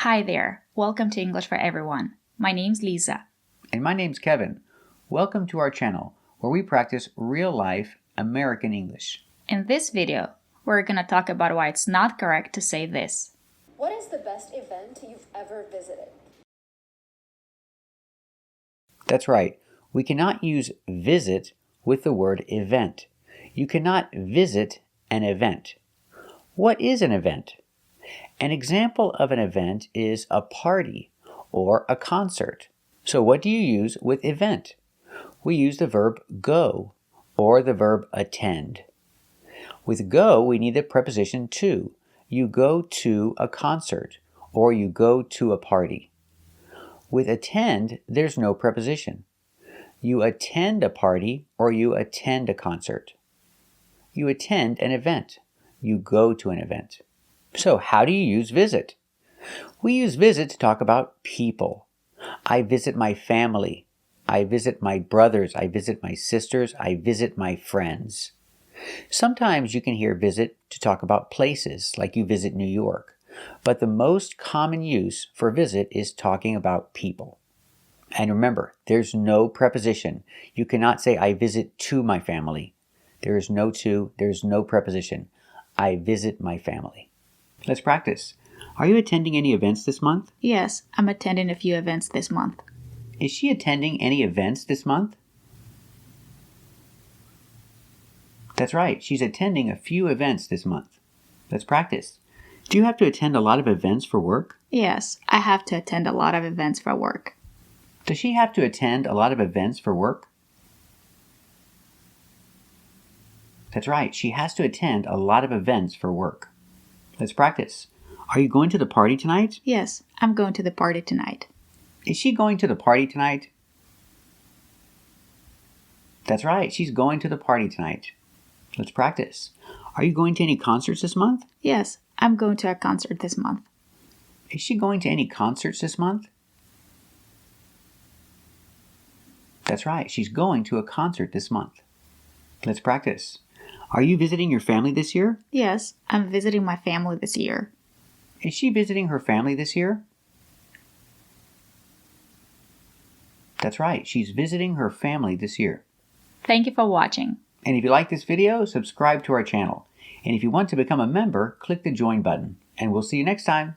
Hi there, welcome to English for Everyone. My name's Lisa. And my name's Kevin. Welcome to our channel where we practice real-life American English. In this video, we're going to talk about why it's not correct to say this. What is the best event you've ever visited? That's right. We cannot use visit with the word event. You cannot visit an event. What is an event? An example of an event is a party or a concert. So what do you use with event? We use the verb go or the verb attend. With go, we need the preposition to. You go to a concert or you go to a party. With attend, there's no preposition. You attend a party or you attend a concert. You attend an event. You go to an event. So how do you use visit? We use visit to talk about people. I visit my family. I visit my brothers. I visit my sisters. I visit my friends. Sometimes you can hear visit to talk about places, like you visit New York. But the most common use for visit is talking about people. And remember, there's no preposition. You cannot say, I visit to my family. There is no to, there's no preposition. I visit my family. Let's practice. Are you attending any events this month? Yes, I'm attending a few events this month. Is she attending any events this month? That's right, she's attending a few events this month. Let's practice. Do you have to attend a lot of events for work? Yes, I have to attend a lot of events for work. Does she have to attend a lot of events for work? That's right, she has to attend a lot of events for work. Let's practice. Are you going to the party tonight? Yes, I'm going to the party tonight. Is she going to the party tonight? That's right, she's going to the party tonight. Let's practice. Are you going to any concerts this month? Yes, I'm going to a concert this month. Is she going to any concerts this month? That's right, she's going to a concert this month. Let's practice. Are you visiting your family this year? Yes, I'm visiting my family this year. Is she visiting her family this year? That's right, she's visiting her family this year. Thank you for watching. And if you like this video, subscribe to our channel. And if you want to become a member, click the join button. And we'll see you next time.